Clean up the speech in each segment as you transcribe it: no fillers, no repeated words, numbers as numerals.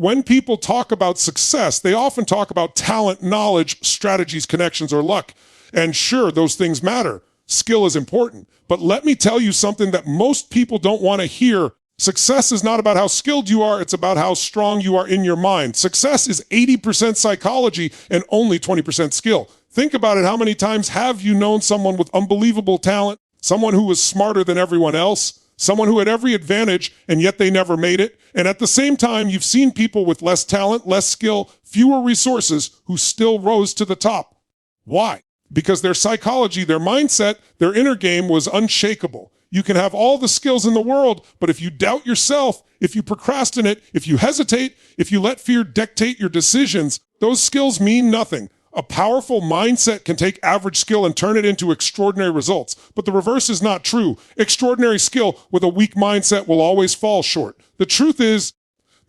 When people talk about success, they often talk about talent, knowledge, strategies, connections, or luck. And sure, those things matter. Skill is important. But let me tell you something that most people don't want to hear. Success is not about how skilled you are, it's about how strong you are in your mind. Success is 80% psychology and only 20% skill. Think about it. How many times have you known someone with unbelievable talent, someone who was smarter than everyone else, someone who had every advantage, and yet they never made it? And at the same time, you've seen people with less talent, less skill, fewer resources who still rose to the top. Why? Because their psychology, their mindset, their inner game was unshakable. You can have all the skills in the world, but if you doubt yourself, if you procrastinate, if you hesitate, if you let fear dictate your decisions, those skills mean nothing. A powerful mindset can take average skill and turn it into extraordinary results. But the reverse is not true. Extraordinary skill with a weak mindset will always fall short. The truth is,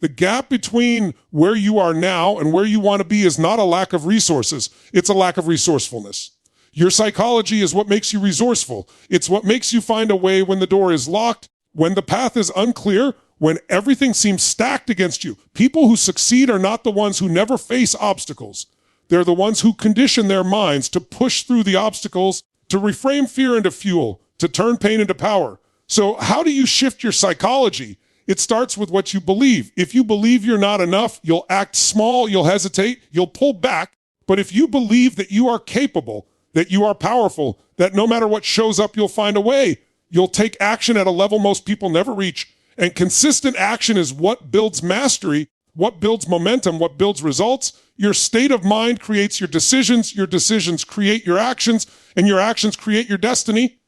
the gap between where you are now and where you want to be is not a lack of resources. It's a lack of resourcefulness. Your psychology is what makes you resourceful. It's what makes you find a way when the door is locked, when the path is unclear, when everything seems stacked against you. People who succeed are not the ones who never face obstacles. They're the ones who condition their minds to push through the obstacles, to reframe fear into fuel, to turn pain into power. So how do you shift your psychology? It starts with what you believe. If you believe you're not enough, you'll act small, you'll hesitate, you'll pull back. But if you believe that you are capable, that you are powerful, that no matter what shows up, you'll find a way, you'll take action at a level most people never reach. And consistent action is what builds mastery, what builds momentum, what builds results. Your state of mind creates your decisions create your actions, and your actions create your destiny.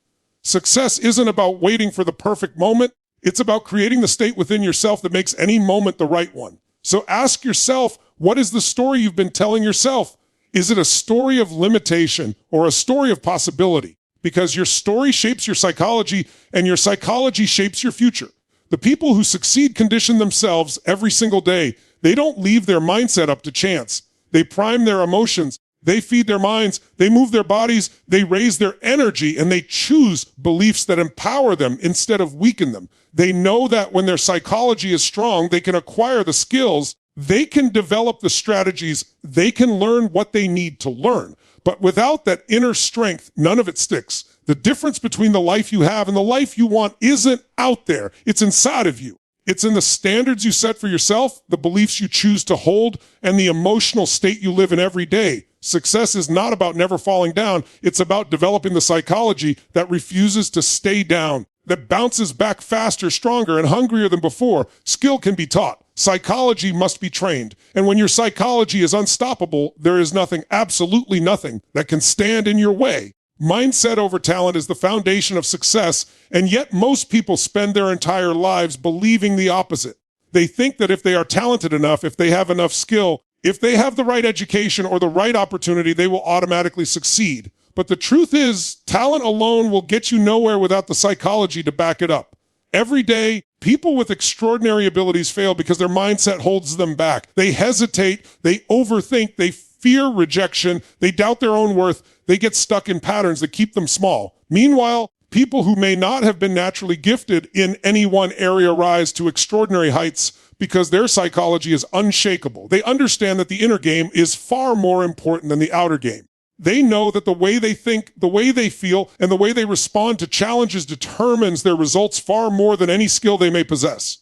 Success isn't about waiting for the perfect moment. It's about creating the state within yourself that makes any moment the right one. So ask yourself, what is the story you've been telling yourself? Is it a story of limitation or a story of possibility? Because your story shapes your psychology, and your psychology shapes your future. The people who succeed condition themselves every single day. They don't leave their mindset up to chance. They prime their emotions. They feed their minds. They move their bodies. They raise their energy, and they choose beliefs that empower them instead of weaken them. They know that when their psychology is strong, they can acquire the skills. They can develop the strategies. They can learn what they need to learn. But without that inner strength, none of it sticks. The difference between the life you have and the life you want isn't out there. It's inside of you. It's in the standards you set for yourself, the beliefs you choose to hold, and the emotional state you live in every day. Success is not about never falling down. It's about developing the psychology that refuses to stay down, that bounces back faster, stronger, and hungrier than before. Skill can be taught. Psychology must be trained. And when your psychology is unstoppable, there is nothing, absolutely nothing, that can stand in your way. Mindset over talent is the foundation of success, and yet most people spend their entire lives believing the opposite. They think that if they are talented enough, if they have enough skill, if they have the right education or the right opportunity, they will automatically succeed. But the truth is, talent alone will get you nowhere without the psychology to back it up. Every day, people with extraordinary abilities fail because their mindset holds them back. They hesitate, they overthink, they fear rejection, they doubt their own worth, they get stuck in patterns that keep them small. Meanwhile, people who may not have been naturally gifted in any one area rise to extraordinary heights because their psychology is unshakable. They understand that the inner game is far more important than the outer game. They know that the way they think, the way they feel, and the way they respond to challenges determines their results far more than any skill they may possess.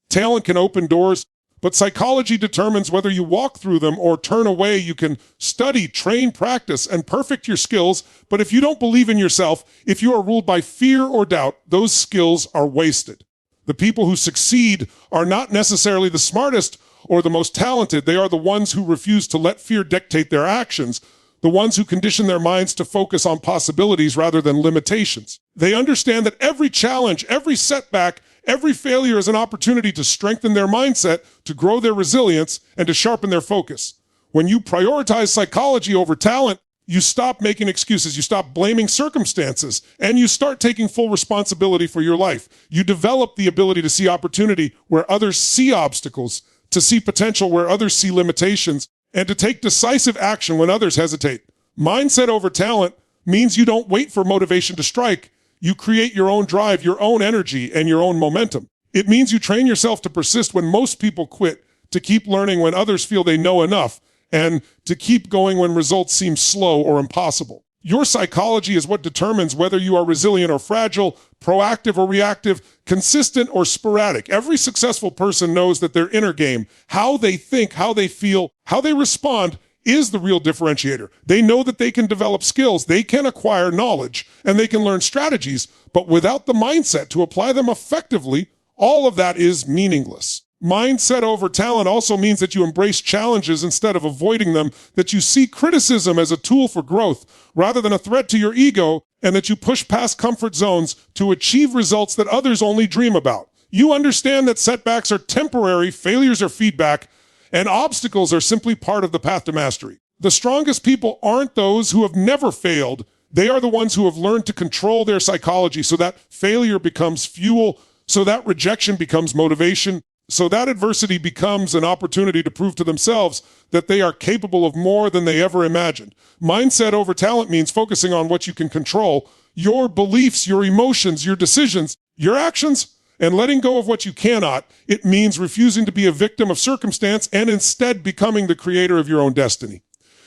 Talent can open doors, but psychology determines whether you walk through them or turn away. You can study, train, practice, and perfect your skills, but if you don't believe in yourself, if you are ruled by fear or doubt, those skills are wasted. The people who succeed are not necessarily the smartest or the most talented. They are the ones who refuse to let fear dictate their actions, the ones who condition their minds to focus on possibilities rather than limitations. They understand that every challenge, every setback, every failure is an opportunity to strengthen their mindset, to grow their resilience, and to sharpen their focus. When you prioritize psychology over talent, you stop making excuses, you stop blaming circumstances, and you start taking full responsibility for your life. You develop the ability to see opportunity where others see obstacles, to see potential where others see limitations, and to take decisive action when others hesitate. Mindset over talent means you don't wait for motivation to strike. You create your own drive, your own energy, and your own momentum. It means you train yourself to persist when most people quit, to keep learning when others feel they know enough, and to keep going when results seem slow or impossible. Your psychology is what determines whether you are resilient or fragile, proactive or reactive, consistent or sporadic. Every successful person knows that their inner game, how they think, how they feel, how they respond, is the real differentiator. They know that they can develop skills, they can acquire knowledge, and they can learn strategies, but without the mindset to apply them effectively, all of that is meaningless. Mindset over talent also means that you embrace challenges instead of avoiding them, that you see criticism as a tool for growth rather than a threat to your ego, and that you push past comfort zones to achieve results that others only dream about. You understand that setbacks are temporary, failures are feedback, and obstacles are simply part of the path to mastery. The strongest people aren't those who have never failed. They are the ones who have learned to control their psychology so that failure becomes fuel, so that rejection becomes motivation, so that adversity becomes an opportunity to prove to themselves that they are capable of more than they ever imagined. Mindset over talent means focusing on what you can control, your beliefs, your emotions, your decisions, your actions, and letting go of what you cannot. It means refusing to be a victim of circumstance and instead becoming the creator of your own destiny.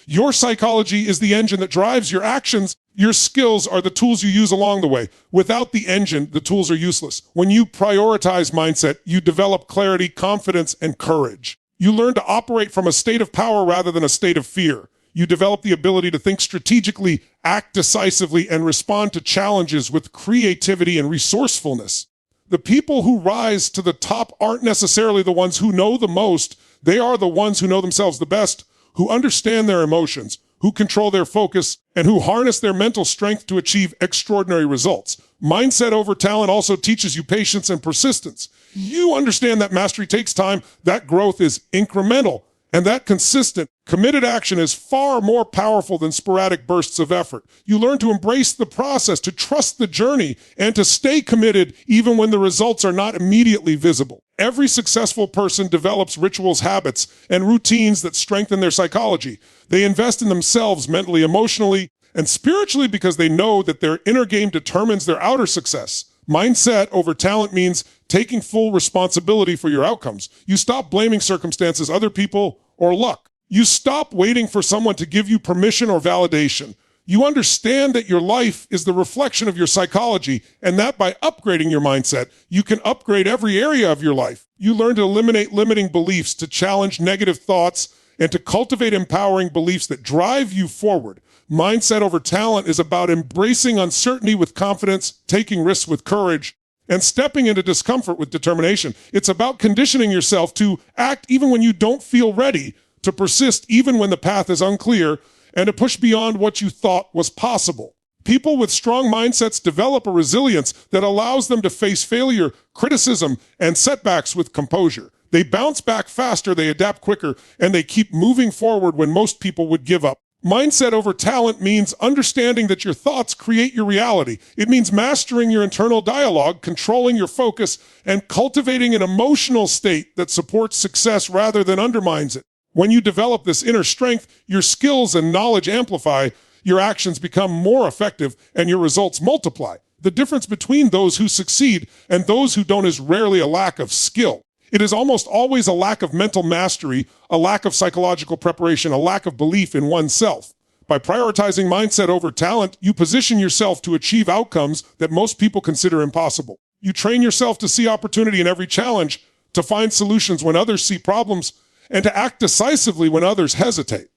Your psychology is the engine that drives your actions. Your skills are the tools you use along the way. Without the engine, the tools are useless. When you prioritize mindset, you develop clarity, confidence, and courage. You learn to operate from a state of power rather than a state of fear. You develop the ability to think strategically, act decisively, and respond to challenges with creativity and resourcefulness. The people who rise to the top aren't necessarily the ones who know the most. They are the ones who know themselves the best, who understand their emotions, who control their focus, and who harness their mental strength to achieve extraordinary results. Mindset over talent also teaches you patience and persistence. You understand that mastery takes time, that growth is incremental, and that consistent, committed action is far more powerful than sporadic bursts of effort. You learn to embrace the process, to trust the journey, and to stay committed even when the results are not immediately visible. Every successful person develops rituals, habits, and routines that strengthen their psychology. They invest in themselves mentally, emotionally, and spiritually because they know that their inner game determines their outer success. Mindset over talent means taking full responsibility for your outcomes. You stop blaming circumstances, other people, or luck. You stop waiting for someone to give you permission or validation. You understand that your life is the reflection of your psychology, and that by upgrading your mindset, you can upgrade every area of your life. You learn to eliminate limiting beliefs, to challenge negative thoughts, and to cultivate empowering beliefs that drive you forward. Mindset over talent is about embracing uncertainty with confidence, taking risks with courage, and stepping into discomfort with determination. It's about conditioning yourself to act even when you don't feel ready, to persist even when the path is unclear, and to push beyond what you thought was possible. People with strong mindsets develop a resilience that allows them to face failure, criticism, and setbacks with composure. They bounce back faster, they adapt quicker, and they keep moving forward when most people would give up. Mindset over talent means understanding that your thoughts create your reality. It means mastering your internal dialogue, controlling your focus, and cultivating an emotional state that supports success rather than undermines it. When you develop this inner strength, your skills and knowledge amplify, your actions become more effective, and your results multiply. The difference between those who succeed and those who don't is rarely a lack of skill. It is almost always a lack of mental mastery, a lack of psychological preparation, a lack of belief in oneself. By prioritizing mindset over talent, you position yourself to achieve outcomes that most people consider impossible. You train yourself to see opportunity in every challenge, to find solutions when others see problems, and to act decisively when others hesitate.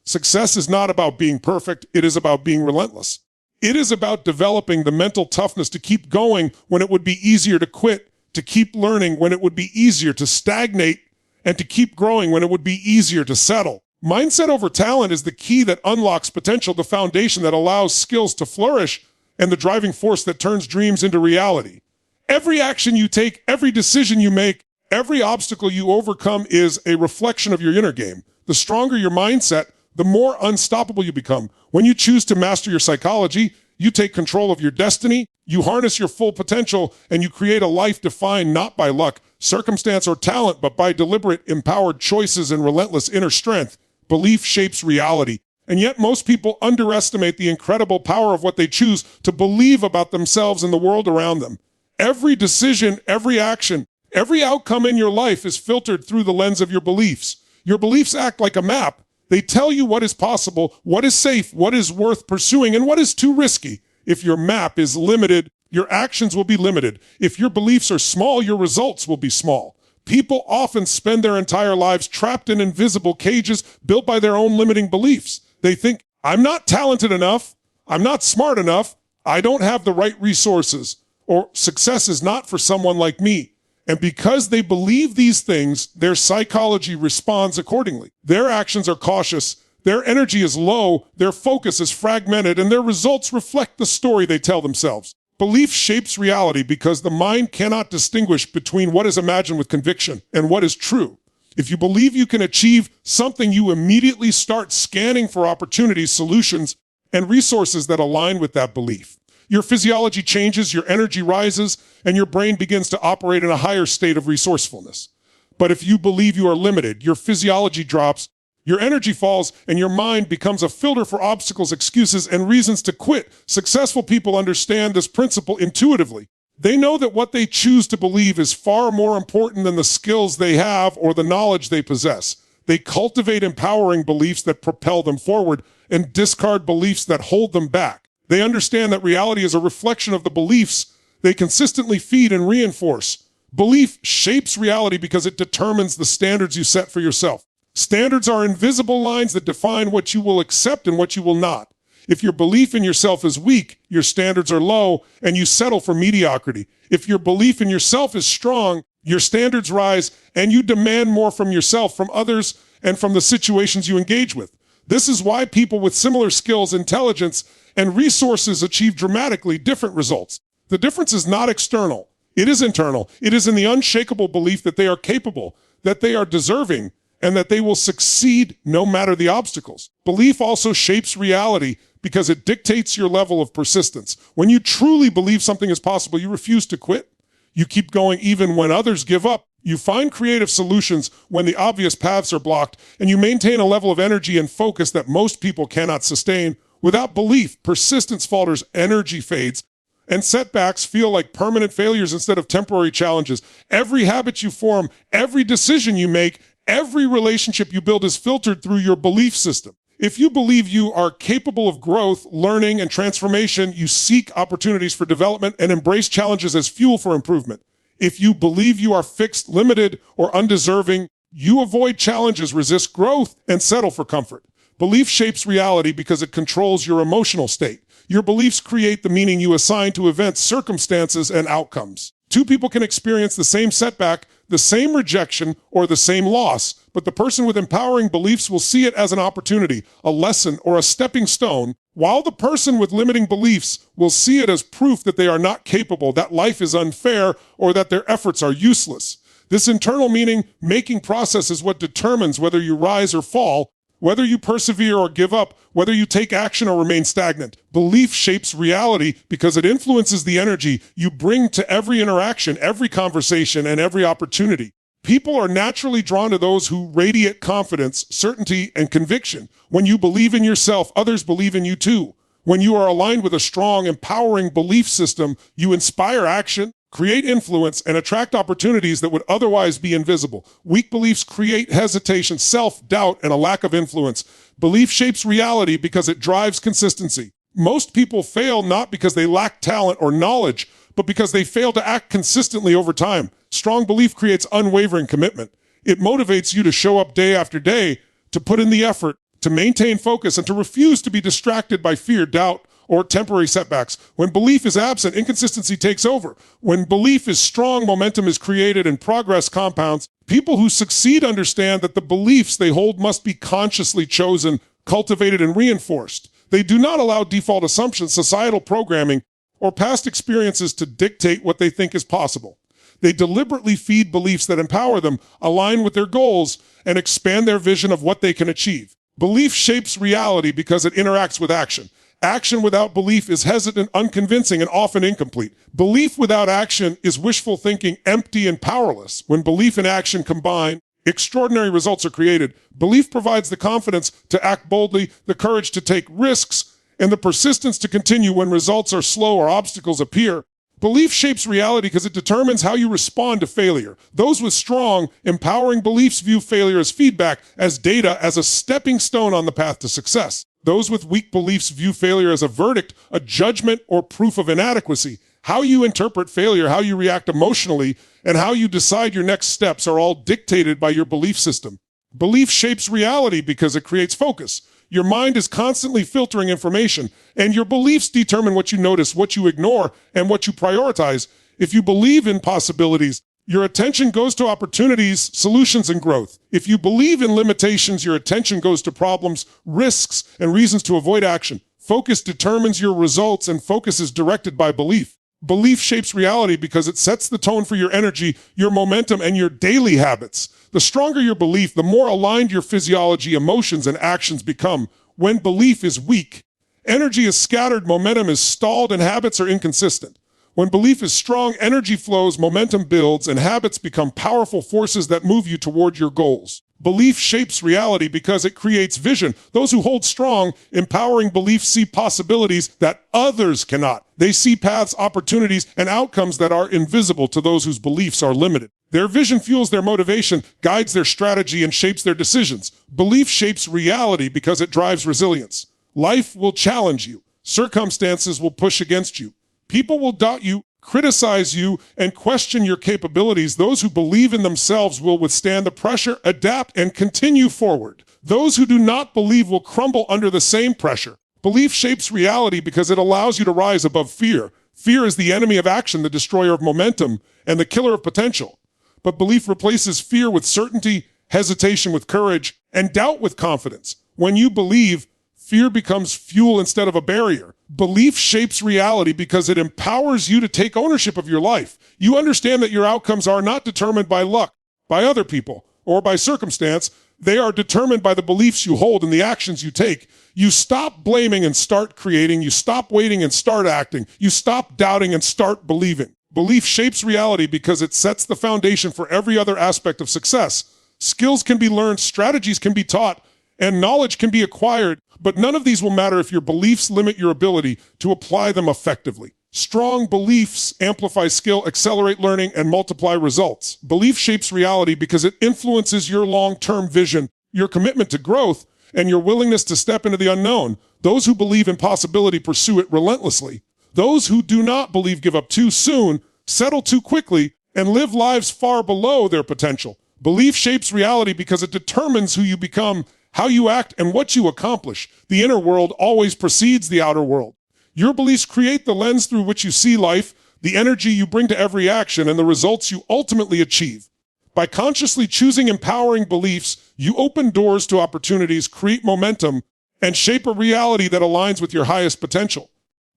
Success is not about being perfect, it is about being relentless. It is about developing the mental toughness to keep going when it would be easier to quit, to keep learning when it would be easier to stagnate, and to keep growing when it would be easier to settle. Mindset over talent is the key that unlocks potential, the foundation that allows skills to flourish, and the driving force that turns dreams into reality. Every action you take, every decision you make, every obstacle you overcome is a reflection of your inner game. The stronger your mindset, the more unstoppable you become. When you choose to master your psychology, you take control of your destiny, you harness your full potential, and you create a life defined not by luck, circumstance, or talent, but by deliberate, empowered choices and relentless inner strength. Belief shapes reality. And yet most people underestimate the incredible power of what they choose to believe about themselves and the world around them. Every decision, every action, Every outcome in your life is filtered through the lens of your beliefs. Your beliefs act like a map. They tell you what is possible, what is safe, what is worth pursuing, and what is too risky. If your map is limited, your actions will be limited. If your beliefs are small, your results will be small. People often spend their entire lives trapped in invisible cages built by their own limiting beliefs. They think, I'm not talented enough, I'm not smart enough, I don't have the right resources, or success is not for someone like me. And because they believe these things, their psychology responds accordingly. Their actions are cautious, their energy is low, their focus is fragmented, and their results reflect the story they tell themselves. Belief shapes reality because the mind cannot distinguish between what is imagined with conviction and what is true. If you believe you can achieve something, you immediately start scanning for opportunities, solutions, and resources that align with that belief. Your physiology changes, your energy rises, and your brain begins to operate in a higher state of resourcefulness. But if you believe you are limited, your physiology drops, your energy falls, and your mind becomes a filter for obstacles, excuses, and reasons to quit. Successful people understand this principle intuitively. They know that what they choose to believe is far more important than the skills they have or the knowledge they possess. They cultivate empowering beliefs that propel them forward and discard beliefs that hold them back. They understand that reality is a reflection of the beliefs they consistently feed and reinforce. Belief shapes reality because it determines the standards you set for yourself. Standards are invisible lines that define what you will accept and what you will not. If your belief in yourself is weak, your standards are low, and you settle for mediocrity. If your belief in yourself is strong, your standards rise, and you demand more from yourself, from others, and from the situations you engage with. This is why people with similar skills, intelligence, and resources achieve dramatically different results. The difference is not external. It is internal. It is in the unshakable belief that they are capable, that they are deserving, and that they will succeed no matter the obstacles. Belief also shapes reality because it dictates your level of persistence. When you truly believe something is possible, you refuse to quit. You keep going even when others give up. You find creative solutions when the obvious paths are blocked, and you maintain a level of energy and focus that most people cannot sustain. Without belief, persistence falters, energy fades, and setbacks feel like permanent failures instead of temporary challenges. Every habit you form, every decision you make, every relationship you build is filtered through your belief system. If you believe you are capable of growth, learning, and transformation, you seek opportunities for development and embrace challenges as fuel for improvement. If you believe you are fixed, limited, or undeserving, you avoid challenges, resist growth, and settle for comfort. Belief shapes reality because it controls your emotional state. Your beliefs create the meaning you assign to events, circumstances, and outcomes. Two people can experience the same setback, the same rejection, or the same loss, but the person with empowering beliefs will see it as an opportunity, a lesson, or a stepping stone, while the person with limiting beliefs will see it as proof that they are not capable, that life is unfair, or that their efforts are useless. This internal meaning-making process is what determines whether you rise or fall, whether you persevere or give up, whether you take action or remain stagnant. Belief shapes reality because it influences the energy you bring to every interaction, every conversation, and every opportunity. People are naturally drawn to those who radiate confidence, certainty, and conviction. When you believe in yourself, others believe in you too. When you are aligned with a strong, empowering belief system, you inspire action, create influence, and attract opportunities that would otherwise be invisible. Weak beliefs create hesitation, self-doubt, and a lack of influence. Belief shapes reality because it drives consistency. Most people fail not because they lack talent or knowledge, but because they fail to act consistently over time. Strong belief creates unwavering commitment. It motivates you to show up day after day, to put in the effort, to maintain focus, and to refuse to be distracted by fear, doubt, or temporary setbacks. When belief is absent, inconsistency takes over. When belief is strong, momentum is created and progress compounds. People who succeed understand that the beliefs they hold must be consciously chosen, cultivated, and reinforced. They do not allow default assumptions, societal programming, or past experiences to dictate what they think is possible. They deliberately feed beliefs that empower them, align with their goals, and expand their vision of what they can achieve. Belief shapes reality because it interacts with action. Action without belief is hesitant, unconvincing, and often incomplete. Belief without action is wishful thinking, empty, and powerless. When belief and action combine, extraordinary results are created. Belief provides the confidence to act boldly, the courage to take risks, and the persistence to continue when results are slow or obstacles appear. Belief shapes reality because it determines how you respond to failure. Those with strong, empowering beliefs view failure as feedback, as data, as a stepping stone on the path to success. Those with weak beliefs view failure as a verdict, a judgment, or proof of inadequacy. How you interpret failure, how you react emotionally, and how you decide your next steps are all dictated by your belief system. Belief shapes reality because it creates focus. Your mind is constantly filtering information, and your beliefs determine what you notice, what you ignore, and what you prioritize. If you believe in possibilities, your attention goes to opportunities, solutions, and growth. If you believe in limitations, your attention goes to problems, risks, and reasons to avoid action. Focus determines your results, and focus is directed by belief. Belief shapes reality because it sets the tone for your energy, your momentum, and your daily habits. The stronger your belief, the more aligned your physiology, emotions, and actions become. When belief is weak, energy is scattered, momentum is stalled, and habits are inconsistent. When belief is strong, energy flows, momentum builds, and habits become powerful forces that move you toward your goals. Belief shapes reality because it creates vision. Those who hold strong, empowering beliefs see possibilities that others cannot. They see paths, opportunities, and outcomes that are invisible to those whose beliefs are limited. Their vision fuels their motivation, guides their strategy, and shapes their decisions. Belief shapes reality because it drives resilience. Life will challenge you. Circumstances will push against you. People will doubt you, criticize you, and question your capabilities. Those who believe in themselves will withstand the pressure, adapt, and continue forward. Those who do not believe will crumble under the same pressure. Belief shapes reality because it allows you to rise above fear. Fear is the enemy of action, the destroyer of momentum, and the killer of potential. But belief replaces fear with certainty, hesitation with courage, and doubt with confidence. When you believe, fear becomes fuel instead of a barrier. Belief shapes reality because it empowers you to take ownership of your life. You understand that your outcomes are not determined by luck, by other people, or by circumstance. They are determined by the beliefs you hold and the actions you take. You stop blaming and start creating. You stop waiting and start acting. You stop doubting and start believing. Belief shapes reality because it sets the foundation for every other aspect of success. Skills can be learned, strategies can be taught, and knowledge can be acquired, but none of these will matter if your beliefs limit your ability to apply them effectively. Strong beliefs amplify skill, accelerate learning, and multiply results. Belief shapes reality because it influences your long-term vision, your commitment to growth, and your willingness to step into the unknown. Those who believe in possibility pursue it relentlessly. Those who do not believe give up too soon, settle too quickly, and live lives far below their potential. Belief shapes reality because it determines who you become, how you act, and what you accomplish. The inner world always precedes the outer world. Your beliefs create the lens through which you see life, the energy you bring to every action, and the results you ultimately achieve. By consciously choosing empowering beliefs, you open doors to opportunities, create momentum, and shape a reality that aligns with your highest potential.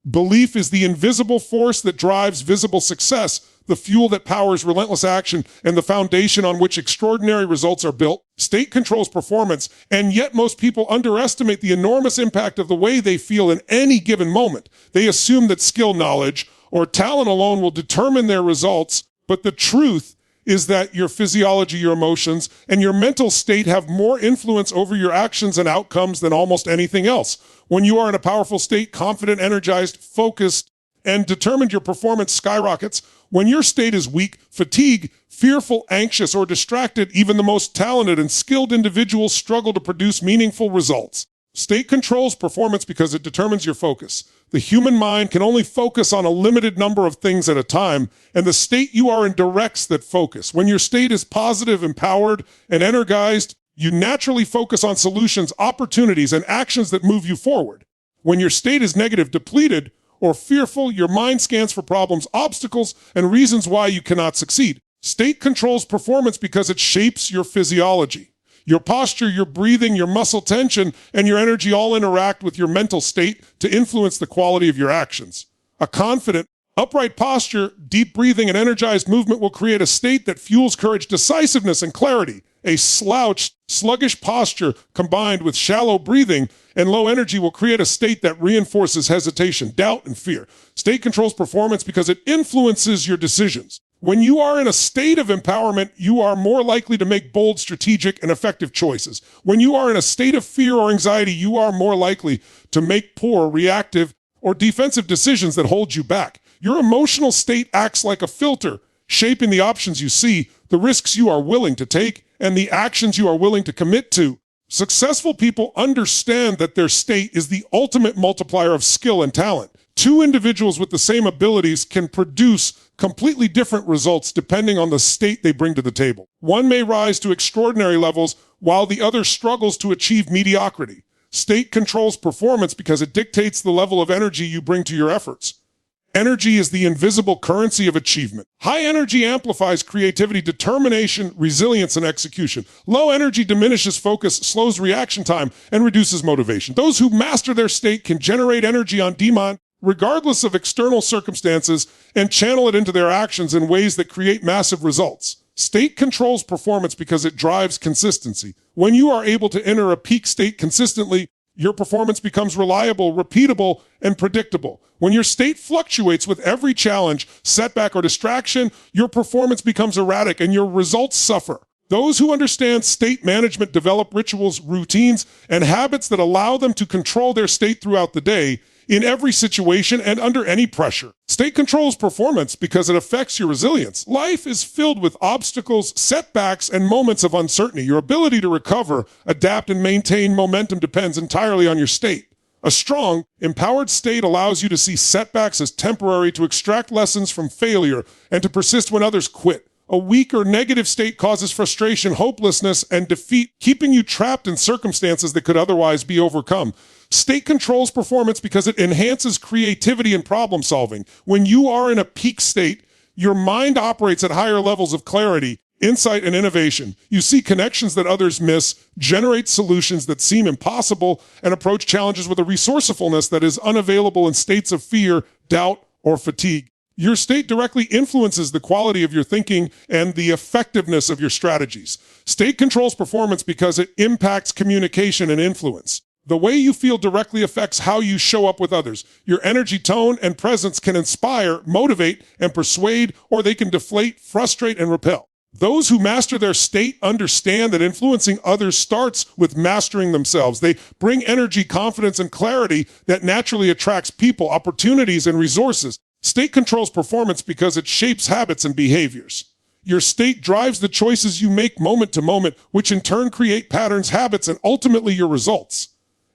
Belief is the invisible force that drives visible success, the fuel that powers relentless action, and the foundation on which extraordinary results are built. State controls performance, and yet most people underestimate the enormous impact of the way they feel in any given moment. They assume that skill, knowledge, or talent alone will determine their results, but the truth is that your physiology, your emotions, and your mental state have more influence over your actions and outcomes than almost anything else. When you are in a powerful state, confident, energized, focused, and determined, your performance skyrockets. When your state is weak, fatigued, fearful, anxious, or distracted, even the most talented and skilled individuals struggle to produce meaningful results. State controls performance because it determines your focus. The human mind can only focus on a limited number of things at a time, and the state you are in directs that focus. When your state is positive, empowered, and energized, you naturally focus on solutions, opportunities, and actions that move you forward. When your state is negative, depleted, or fearful, your mind scans for problems, obstacles, and reasons why you cannot succeed. State controls performance because it shapes your physiology. Your posture, your breathing, your muscle tension, and your energy all interact with your mental state to influence the quality of your actions. A confident, upright posture, deep breathing, and energized movement will create a state that fuels courage, decisiveness, and clarity. A slouched, sluggish posture combined with shallow breathing and low energy will create a state that reinforces hesitation, doubt, and fear. State controls performance because it influences your decisions. When you are in a state of empowerment, you are more likely to make bold, strategic, and effective choices. When you are in a state of fear or anxiety, you are more likely to make poor, reactive, or defensive decisions that hold you back. Your emotional state acts like a filter, shaping the options you see, the risks you are willing to take, and the actions you are willing to commit to. Successful people understand that their state is the ultimate multiplier of skill and talent. Two individuals with the same abilities can produce completely different results depending on the state they bring to the table. One may rise to extraordinary levels while the other struggles to achieve mediocrity. State controls performance because it dictates the level of energy you bring to your efforts. Energy is the invisible currency of achievement. High energy amplifies creativity, determination, resilience, and execution. Low energy diminishes focus, slows reaction time, and reduces motivation. Those who master their state can generate energy on demand, regardless of external circumstances, and channel it into their actions in ways that create massive results. State controls performance because it drives consistency. When you are able to enter a peak state consistently, your performance becomes reliable, repeatable, and predictable. When your state fluctuates with every challenge, setback, or distraction, your performance becomes erratic and your results suffer. Those who understand state management develop rituals, routines, and habits that allow them to control their state throughout the day, in every situation and under any pressure. State controls performance because it affects your resilience. Life is filled with obstacles, setbacks, and moments of uncertainty. Your ability to recover, adapt, and maintain momentum depends entirely on your state. A strong, empowered state allows you to see setbacks as temporary, to extract lessons from failure, and to persist when others quit. A weak or negative state causes frustration, hopelessness, and defeat, keeping you trapped in circumstances that could otherwise be overcome. State controls performance because it enhances creativity and problem solving. When you are in a peak state, your mind operates at higher levels of clarity, insight, and innovation. You see connections that others miss, generate solutions that seem impossible, and approach challenges with a resourcefulness that is unavailable in states of fear, doubt, or fatigue. Your state directly influences the quality of your thinking and the effectiveness of your strategies. State controls performance because it impacts communication and influence. The way you feel directly affects how you show up with others. Your energy, tone, and presence can inspire, motivate, and persuade, or they can deflate, frustrate, and repel. Those who master their state understand that influencing others starts with mastering themselves. They bring energy, confidence, and clarity that naturally attracts people, opportunities, and resources. State controls performance because it shapes habits and behaviors. Your state drives the choices you make moment to moment, which in turn create patterns, habits, and ultimately your results.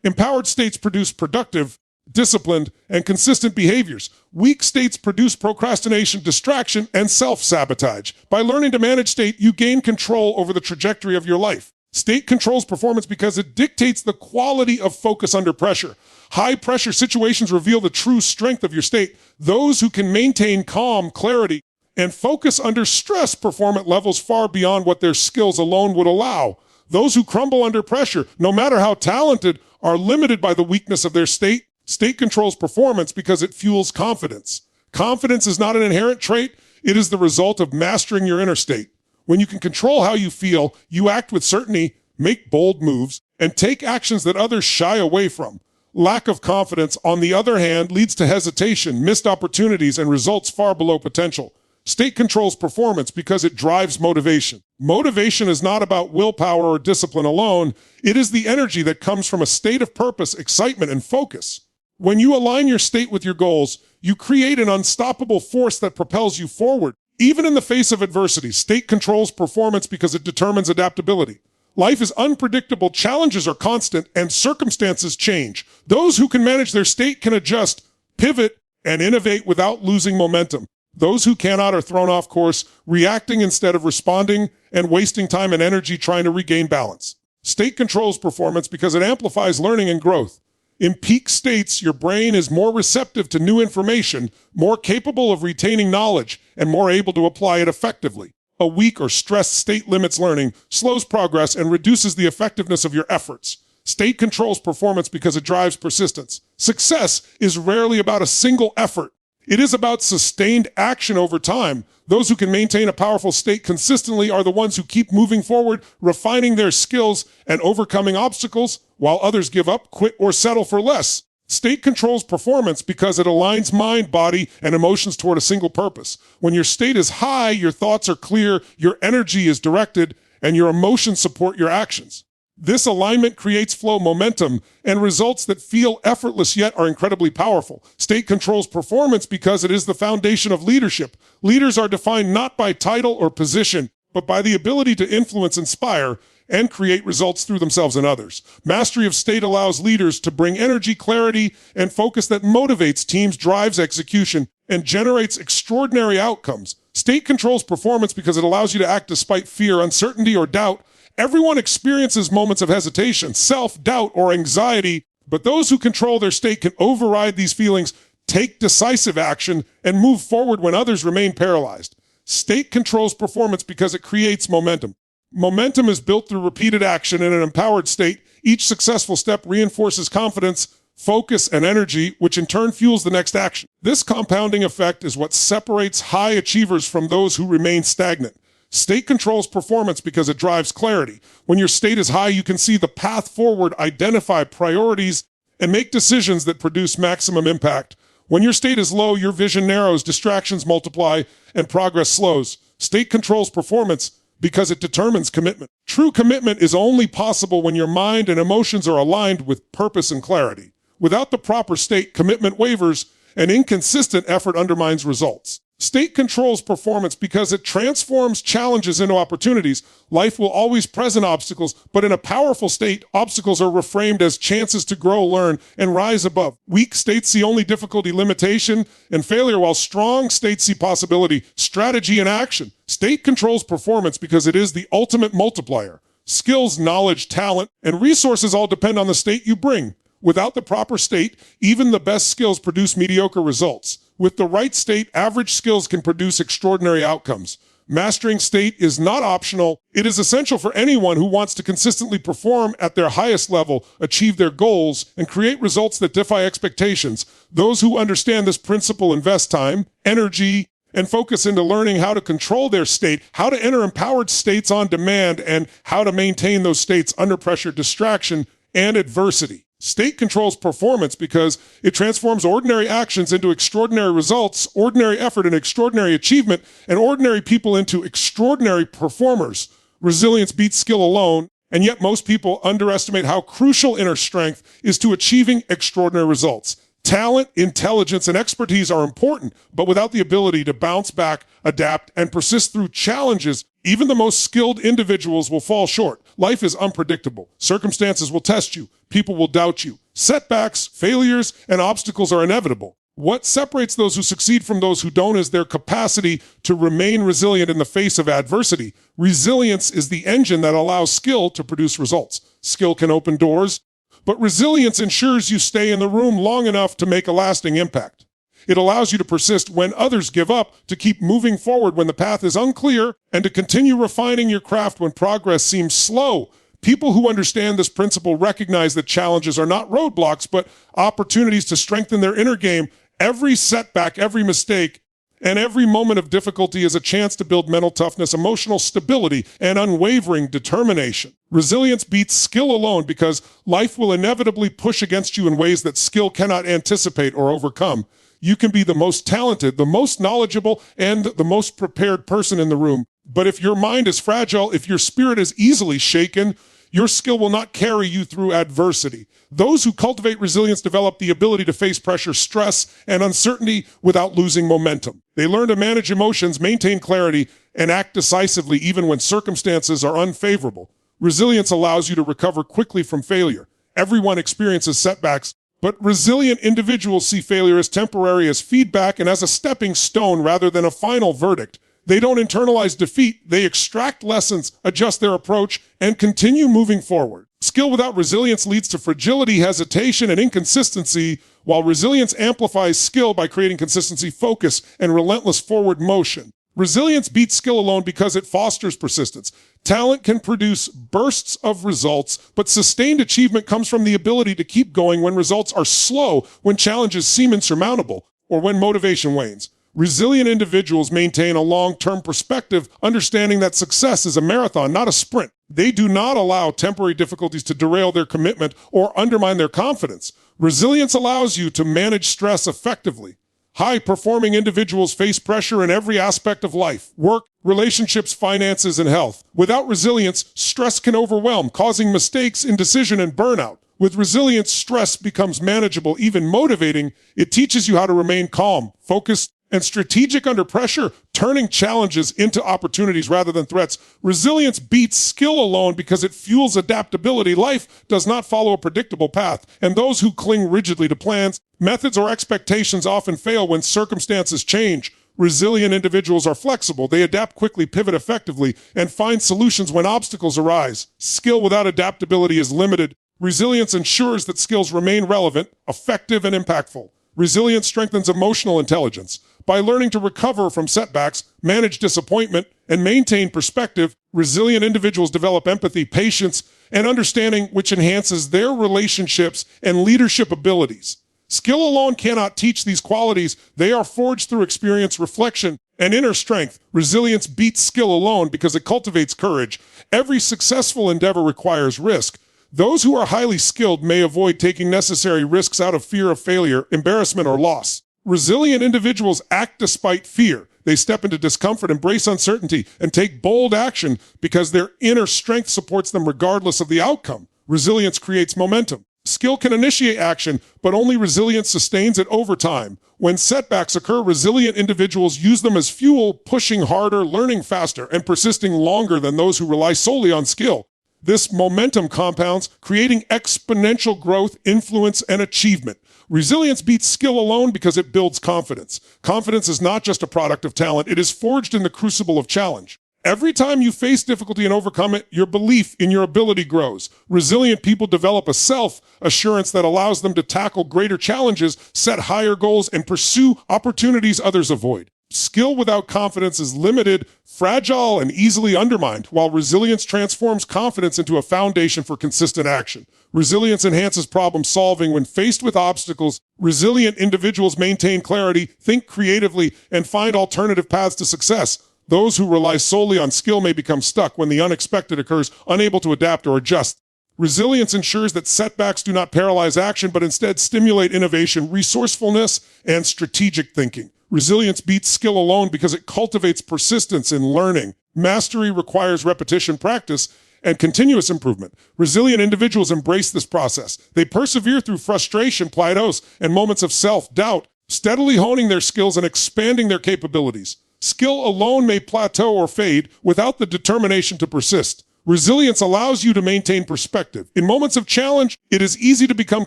Empowered states produce productive, disciplined, and consistent behaviors. Weak states produce procrastination, distraction, and self-sabotage. By learning to manage state, you gain control over the trajectory of your life. State controls performance because it dictates the quality of focus under pressure. High-pressure situations reveal the true strength of your state. Those who can maintain calm, clarity, and focus under stress perform at levels far beyond what their skills alone would allow. Those who crumble under pressure, no matter how talented, are limited by the weakness of their state. State controls performance because it fuels confidence. Confidence is not an inherent trait. It is the result of mastering your inner state. When you can control how you feel, you act with certainty, make bold moves, and take actions that others shy away from. Lack of confidence, on the other hand, leads to hesitation, missed opportunities, and results far below potential. State controls performance because it drives motivation. Motivation is not about willpower or discipline alone. It is the energy that comes from a state of purpose, excitement, and focus. When you align your state with your goals, you create an unstoppable force that propels you forward. Even in the face of adversity, state controls performance because it determines adaptability. Life is unpredictable, challenges are constant, and circumstances change. Those who can manage their state can adjust, pivot, and innovate without losing momentum. Those who cannot are thrown off course, reacting instead of responding, and wasting time and energy trying to regain balance. State controls performance because it amplifies learning and growth. In peak states, your brain is more receptive to new information, more capable of retaining knowledge, and more able to apply it effectively. A weak or stressed state limits learning, slows progress, and reduces the effectiveness of your efforts. State controls performance because it drives persistence. Success is rarely about a single effort. It is about sustained action over time. Those who can maintain a powerful state consistently are the ones who keep moving forward, refining their skills, and overcoming obstacles, while others give up, quit, or settle for less. State controls performance because it aligns mind, body, and emotions toward a single purpose. When your state is high, your thoughts are clear, your energy is directed, and your emotions support your actions. This alignment creates flow momentum and results that feel effortless yet are incredibly powerful. State controls performance because it is the foundation of leadership. Leaders are defined not by title or position, but by the ability to influence, inspire, and create results through themselves and others. Mastery of state allows leaders to bring energy, clarity, and focus that motivates teams, drives execution, and generates extraordinary outcomes. State controls performance because it allows you to act despite fear, uncertainty, or doubt. Everyone experiences moments of hesitation, self-doubt, or anxiety, but those who control their state can override these feelings, take decisive action, and move forward when others remain paralyzed. State controls performance because it creates momentum. Momentum is built through repeated action in an empowered state. Each successful step reinforces confidence, focus, and energy, which in turn fuels the next action. This compounding effect is what separates high achievers from those who remain stagnant. State controls performance because it drives clarity. When your state is high, you can see the path forward, identify priorities, and make decisions that produce maximum impact. When your state is low, your vision narrows, distractions multiply, and progress slows. State controls performance because it determines commitment. True commitment is only possible when your mind and emotions are aligned with purpose and clarity. Without the proper state, commitment wavers, and inconsistent effort undermines results. State controls performance because it transforms challenges into opportunities. Life will always present obstacles, but in a powerful state, obstacles are reframed as chances to grow, learn, and rise above. Weak states see only difficulty, limitation, and failure, while strong states see possibility, strategy, and action. State controls performance because it is the ultimate multiplier. Skills, knowledge, talent, and resources all depend on the state you bring. Without the proper state, even the best skills produce mediocre results. With the right state, average skills can produce extraordinary outcomes. Mastering state is not optional. It is essential for anyone who wants to consistently perform at their highest level, achieve their goals, and create results that defy expectations. Those who understand this principle invest time, energy, and focus into learning how to control their state, how to enter empowered states on demand, and how to maintain those states under pressure, distraction, and adversity. State controls performance because it transforms ordinary actions into extraordinary results, ordinary effort into extraordinary achievement, and ordinary people into extraordinary performers. Resilience beats skill alone, and yet most people underestimate how crucial inner strength is to achieving extraordinary results. Talent, intelligence, and expertise are important, but without the ability to bounce back, adapt, and persist through challenges, even the most skilled individuals will fall short. Life is unpredictable. Circumstances will test you. People will doubt you. Setbacks, failures, and obstacles are inevitable. What separates those who succeed from those who don't is their capacity to remain resilient in the face of adversity. Resilience is the engine that allows skill to produce results. Skill can open doors, but resilience ensures you stay in the room long enough to make a lasting impact. It allows you to persist when others give up, to keep moving forward when the path is unclear, and to continue refining your craft when progress seems slow. People who understand this principle recognize that challenges are not roadblocks, but opportunities to strengthen their inner game. Every setback, every mistake, and every moment of difficulty is a chance to build mental toughness, emotional stability, and unwavering determination. Resilience beats skill alone because life will inevitably push against you in ways that skill cannot anticipate or overcome. You can be the most talented, the most knowledgeable, and the most prepared person in the room. But if your mind is fragile, if your spirit is easily shaken, your skill will not carry you through adversity. Those who cultivate resilience develop the ability to face pressure, stress, and uncertainty without losing momentum. They learn to manage emotions, maintain clarity, and act decisively even when circumstances are unfavorable. Resilience allows you to recover quickly from failure. Everyone experiences setbacks, but resilient individuals see failure as temporary, as feedback, and as a stepping stone rather than a final verdict. They don't internalize defeat. They extract lessons, adjust their approach, and continue moving forward. Skill without resilience leads to fragility, hesitation, and inconsistency, while resilience amplifies skill by creating consistency, focus, and relentless forward motion. Resilience beats skill alone because it fosters persistence. Talent can produce bursts of results, but sustained achievement comes from the ability to keep going when results are slow, when challenges seem insurmountable, or when motivation wanes. Resilient individuals maintain a long-term perspective, understanding that success is a marathon, not a sprint. They do not allow temporary difficulties to derail their commitment or undermine their confidence. Resilience allows you to manage stress effectively, High-performing individuals face pressure in every aspect of life: work, relationships, finances, and health. Without resilience, stress can overwhelm, causing mistakes, indecision, and burnout. With resilience, stress becomes manageable, even motivating. It teaches you how to remain calm, focused, and strategic under pressure, turning challenges into opportunities rather than threats. Resilience beats skill alone because it fuels adaptability. Life does not follow a predictable path, and those who cling rigidly to plans, methods, or expectations often fail when circumstances change. Resilient individuals are flexible. They adapt quickly, pivot effectively, and find solutions when obstacles arise. Skill without adaptability is limited. Resilience ensures that skills remain relevant, effective, and impactful. Resilience strengthens emotional intelligence. By learning to recover from setbacks, manage disappointment, and maintain perspective, resilient individuals develop empathy, patience, and understanding, which enhances their relationships and leadership abilities. Skill alone cannot teach these qualities. They are forged through experience, reflection, and inner strength. Resilience beats skill alone because it cultivates courage. Every successful endeavor requires risk. Those who are highly skilled may avoid taking necessary risks out of fear of failure, embarrassment, or loss. Resilient individuals act despite fear. They step into discomfort, embrace uncertainty, and take bold action because their inner strength supports them regardless of the outcome. Resilience creates momentum. Skill can initiate action, but only resilience sustains it over time. When setbacks occur, resilient individuals use them as fuel, pushing harder, learning faster, and persisting longer than those who rely solely on skill. This momentum compounds, creating exponential growth, influence, and achievement. Resilience beats skill alone because it builds confidence. Confidence is not just a product of talent, it is forged in the crucible of challenge. Every time you face difficulty and overcome it, your belief in your ability grows. Resilient people develop a self-assurance that allows them to tackle greater challenges, set higher goals, and pursue opportunities others avoid. Skill without confidence is limited, fragile, and easily undermined, while resilience transforms confidence into a foundation for consistent action. Resilience enhances problem solving when faced with obstacles. Resilient individuals maintain clarity, think creatively, and find alternative paths to success. Those who rely solely on skill may become stuck when the unexpected occurs, unable to adapt or adjust. Resilience ensures that setbacks do not paralyze action, but instead stimulate innovation, resourcefulness, and strategic thinking. Resilience beats skill alone because it cultivates persistence in learning. Mastery requires repetition, practice, and continuous improvement. Resilient individuals embrace this process. They persevere through frustration, plateaus, and moments of self-doubt, steadily honing their skills and expanding their capabilities. Skill alone may plateau or fade without the determination to persist. Resilience allows you to maintain perspective. In moments of challenge, it is easy to become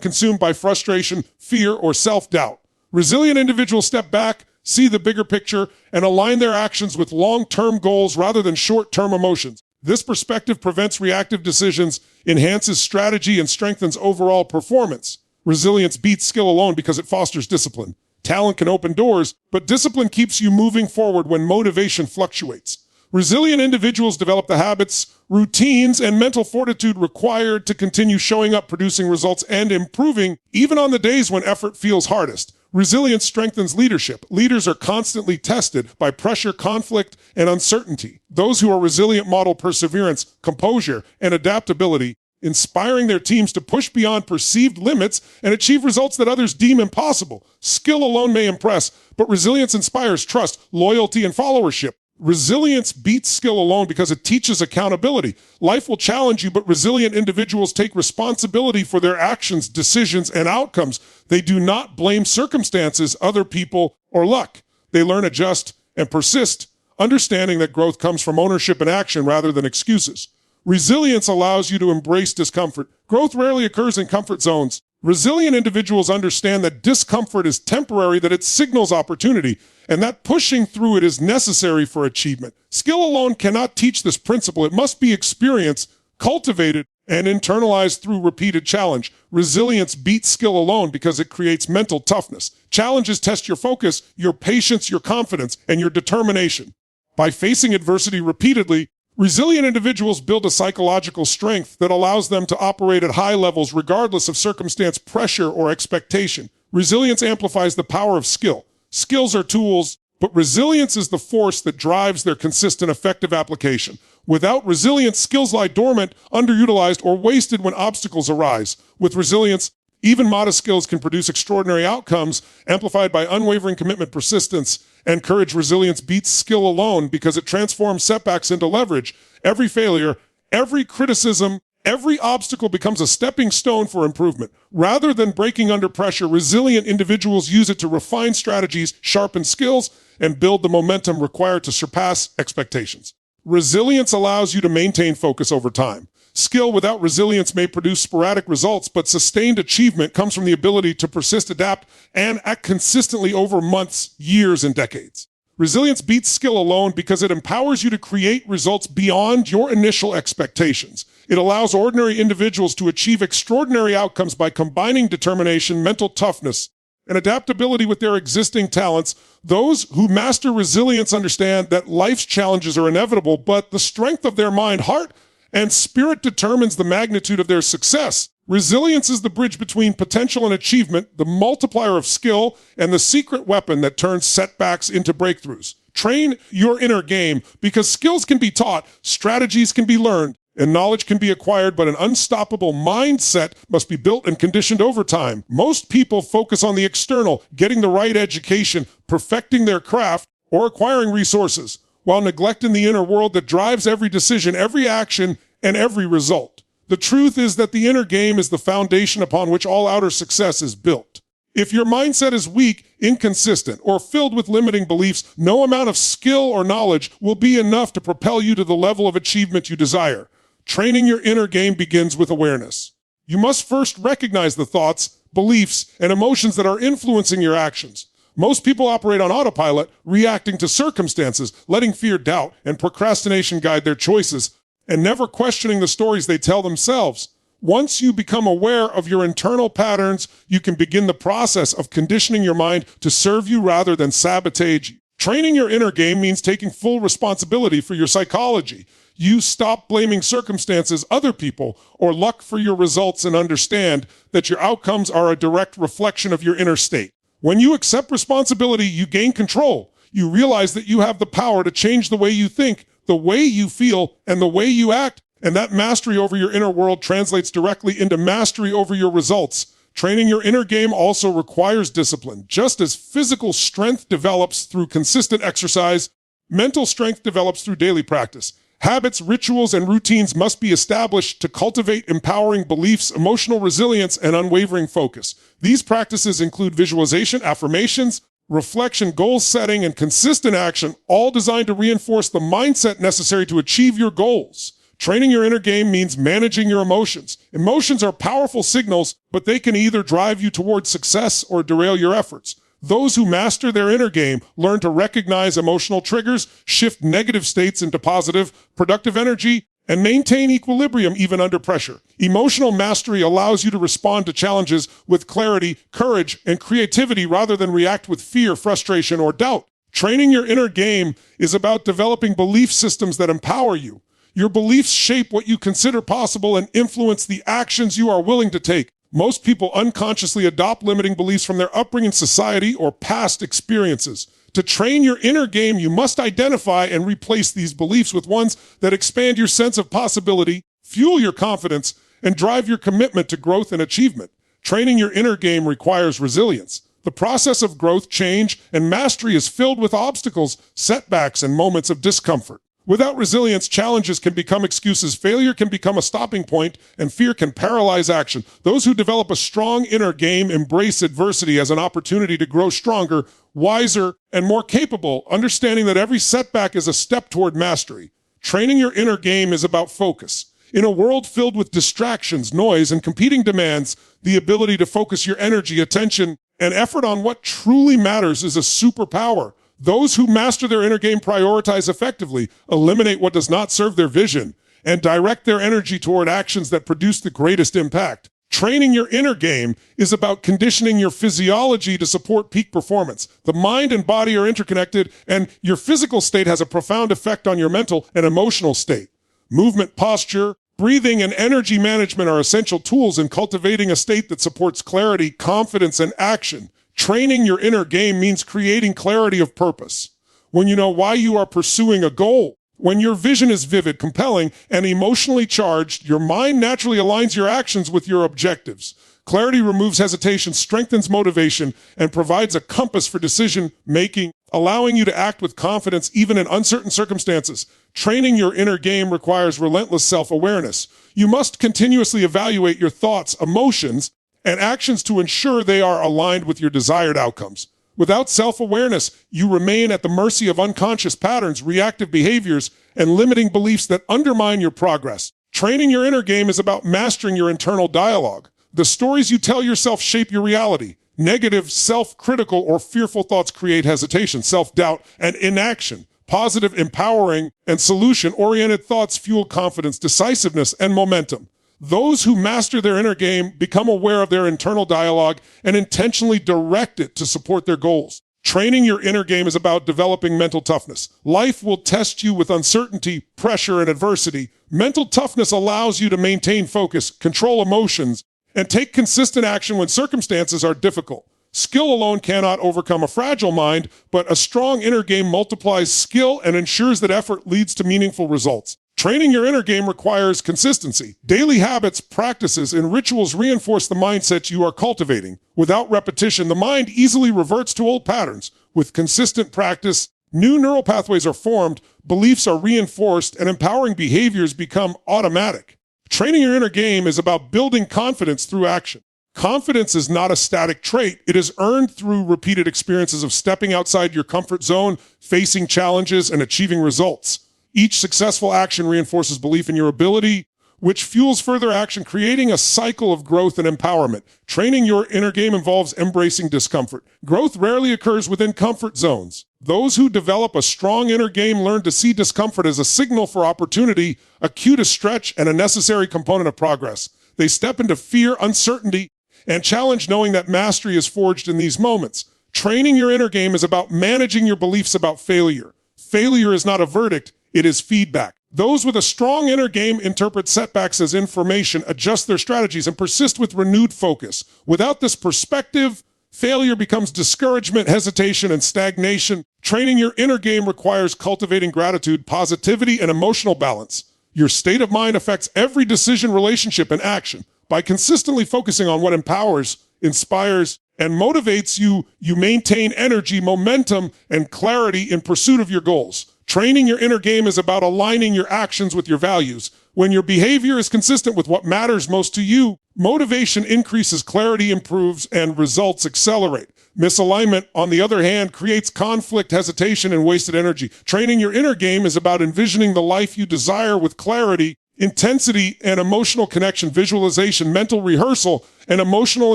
consumed by frustration, fear, or self-doubt. Resilient individuals step back, see the bigger picture, and align their actions with long-term goals rather than short-term emotions. This perspective prevents reactive decisions, enhances strategy, and strengthens overall performance. Resilience beats skill alone because it fosters discipline. Talent can open doors, but discipline keeps you moving forward when motivation fluctuates. Resilient individuals develop the habits, routines, and mental fortitude required to continue showing up, producing results, and improving even on the days when effort feels hardest. Resilience strengthens leadership. Leaders are constantly tested by pressure, conflict, and uncertainty. Those who are resilient model perseverance, composure, and adaptability, inspiring their teams to push beyond perceived limits and achieve results that others deem impossible. Skill alone may impress, but resilience inspires trust, loyalty, and followership. Resilience beats skill alone because it teaches accountability. Life will challenge you, but resilient individuals take responsibility for their actions, decisions, and outcomes. They do not blame circumstances, other people, or luck. They learn, adjust, and persist, understanding that growth comes from ownership and action rather than excuses. Resilience allows you to embrace discomfort. Growth rarely occurs in comfort zones. Resilient individuals understand that discomfort is temporary, that it signals opportunity, and that pushing through it is necessary for achievement. Skill alone cannot teach this principle. It must be experienced, cultivated, and internalized through repeated challenge. Resilience beats skill alone because it creates mental toughness. Challenges test your focus, your patience, your confidence, and your determination. By facing adversity repeatedly, resilient individuals build a psychological strength that allows them to operate at high levels regardless of circumstance, pressure, or expectation. Resilience amplifies the power of skill. Skills are tools, but resilience is the force that drives their consistent, effective application. Without resilience, skills lie dormant, underutilized, or wasted when obstacles arise. With resilience, Even modest skills can produce extraordinary outcomes, amplified by unwavering commitment, persistence, and courage. Resilience beats skill alone because it transforms setbacks into leverage. Every failure, every criticism, every obstacle becomes a stepping stone for improvement. Rather than breaking under pressure, resilient individuals use it to refine strategies, sharpen skills, and build the momentum required to surpass expectations. Resilience allows you to maintain focus over time. Skill without resilience may produce sporadic results, but sustained achievement comes from the ability to persist, adapt, and act consistently over months, years, and decades. Resilience beats skill alone because it empowers you to create results beyond your initial expectations. It allows ordinary individuals to achieve extraordinary outcomes by combining determination, mental toughness, and adaptability with their existing talents. Those who master resilience understand that life's challenges are inevitable, but the strength of their mind, heart, and spirit determines the magnitude of their success. Resilience is the bridge between potential and achievement, the multiplier of skill, and the secret weapon that turns setbacks into breakthroughs. Train your inner game because skills can be taught, strategies can be learned, and knowledge can be acquired, but an unstoppable mindset must be built and conditioned over time. Most people focus on the external, getting the right education, perfecting their craft, or acquiring resources, while neglecting the inner world that drives every decision, every action, and every result. The truth is that the inner game is the foundation upon which all outer success is built. If your mindset is weak, inconsistent, or filled with limiting beliefs, no amount of skill or knowledge will be enough to propel you to the level of achievement you desire. Training your inner game begins with awareness. You must first recognize the thoughts, beliefs, and emotions that are influencing your actions. Most people operate on autopilot, reacting to circumstances, letting fear, doubt, and procrastination guide their choices, and never questioning the stories they tell themselves. Once you become aware of your internal patterns, you can begin the process of conditioning your mind to serve you rather than sabotage you. Training your inner game means taking full responsibility for your psychology. You stop blaming circumstances, other people, or luck for your results and understand that your outcomes are a direct reflection of your inner state. When you accept responsibility, you gain control. You realize that you have the power to change the way you think, the way you feel, and the way you act. And that mastery over your inner world translates directly into mastery over your results. Training your inner game also requires discipline. Just as physical strength develops through consistent exercise, mental strength develops through daily practice. Habits, rituals, and routines must be established to cultivate empowering beliefs, emotional resilience, and unwavering focus. These practices include visualization, affirmations, reflection, goal setting, and consistent action, all designed to reinforce the mindset necessary to achieve your goals. Training your inner game means managing your emotions. Emotions are powerful signals, but they can either drive you towards success or derail your efforts. Those who master their inner game learn to recognize emotional triggers, shift negative states into positive, productive energy, and maintain equilibrium even under pressure. Emotional mastery allows you to respond to challenges with clarity, courage, and creativity rather than react with fear, frustration, or doubt. Training your inner game is about developing belief systems that empower you. Your beliefs shape what you consider possible and influence the actions you are willing to take. Most people unconsciously adopt limiting beliefs from their upbringing, society, or past experiences. To train your inner game, you must identify and replace these beliefs with ones that expand your sense of possibility, fuel your confidence, and drive your commitment to growth and achievement. Training your inner game requires resilience. The process of growth, change, and mastery is filled with obstacles, setbacks, and moments of discomfort. Without resilience, challenges can become excuses, failure can become a stopping point, and fear can paralyze action. Those who develop a strong inner game embrace adversity as an opportunity to grow stronger, wiser, and more capable, understanding that every setback is a step toward mastery. Training your inner game is about focus. In a world filled with distractions, noise, and competing demands, the ability to focus your energy, attention, and effort on what truly matters is a superpower. Those who master their inner game prioritize effectively, eliminate what does not serve their vision, and direct their energy toward actions that produce the greatest impact. Training your inner game is about conditioning your physiology to support peak performance. The mind and body are interconnected, and your physical state has a profound effect on your mental and emotional state. Movement, posture, breathing, and energy management are essential tools in cultivating a state that supports clarity, confidence, and action. Training your inner game means creating clarity of purpose. When you know why you are pursuing a goal, when your vision is vivid, compelling, and emotionally charged, your mind naturally aligns your actions with your objectives. Clarity removes hesitation, strengthens motivation, and provides a compass for decision making, allowing you to act with confidence even in uncertain circumstances. Training your inner game requires relentless self-awareness. You must continuously evaluate your thoughts, emotions, and actions to ensure they are aligned with your desired outcomes. Without self-awareness, you remain at the mercy of unconscious patterns, reactive behaviors, and limiting beliefs that undermine your progress. Training your inner game is about mastering your internal dialogue. The stories you tell yourself shape your reality. Negative, self-critical, or fearful thoughts create hesitation, self-doubt, and inaction. Positive, empowering, and solution-oriented thoughts fuel confidence, decisiveness, and momentum. Those who master their inner game become aware of their internal dialogue and intentionally direct it to support their goals. Training your inner game is about developing mental toughness. Life will test you with uncertainty, pressure, and adversity. Mental toughness allows you to maintain focus, control emotions, and take consistent action when circumstances are difficult. Skill alone cannot overcome a fragile mind, but a strong inner game multiplies skill and ensures that effort leads to meaningful results. Training your inner game requires consistency. Daily habits, practices, and rituals reinforce the mindset you are cultivating. Without repetition, the mind easily reverts to old patterns. With consistent practice, new neural pathways are formed, beliefs are reinforced, and empowering behaviors become automatic. Training your inner game is about building confidence through action. Confidence is not a static trait. It is earned through repeated experiences of stepping outside your comfort zone, facing challenges, and achieving results. Each successful action reinforces belief in your ability, which fuels further action, creating a cycle of growth and empowerment. Training your inner game involves embracing discomfort. Growth rarely occurs within comfort zones. Those who develop a strong inner game learn to see discomfort as a signal for opportunity, a cue to stretch, and a necessary component of progress. They step into fear, uncertainty, and challenge, knowing that mastery is forged in these moments. Training your inner game is about managing your beliefs about failure. Failure is not a verdict, it is feedback. Those with a strong inner game interpret setbacks as information, adjust their strategies, and persist with renewed focus. Without this perspective, failure becomes discouragement, hesitation, and stagnation. Training your inner game requires cultivating gratitude, positivity, and emotional balance. Your state of mind affects every decision, relationship, and action. By consistently focusing on what empowers, inspires, and motivates you, you maintain energy, momentum, and clarity in pursuit of your goals. Training your inner game is about aligning your actions with your values. When your behavior is consistent with what matters most to you, motivation increases, clarity improves, and results accelerate. Misalignment, on the other hand, creates conflict, hesitation, and wasted energy. Training your inner game is about envisioning the life you desire with clarity, intensity, and emotional connection. Visualization, mental rehearsal, and emotional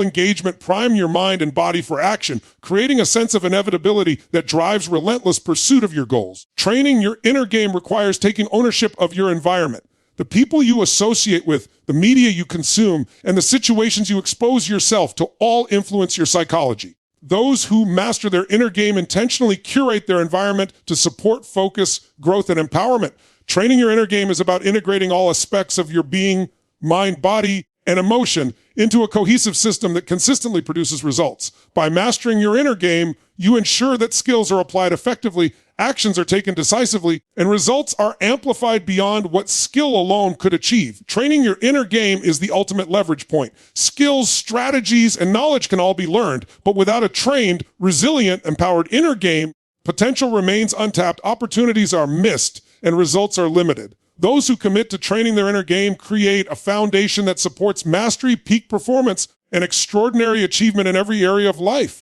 engagement prime your mind and body for action, creating a sense of inevitability that drives relentless pursuit of your goals. Training your inner game requires taking ownership of your environment. The people you associate with, the media you consume, and the situations you expose yourself to all influence your psychology. Those who master their inner game intentionally curate their environment to support focus, growth, and empowerment. Training your inner game is about integrating all aspects of your being, mind, body, and emotion into a cohesive system that consistently produces results. By mastering your inner game, you ensure that skills are applied effectively, actions are taken decisively, and results are amplified beyond what skill alone could achieve. Training your inner game is the ultimate leverage point. Skills, strategies, and knowledge can all be learned, but without a trained, resilient, empowered inner game, potential remains untapped, opportunities are missed, and results are limited. Those who commit to training their inner game create a foundation that supports mastery, peak performance, and extraordinary achievement in every area of life.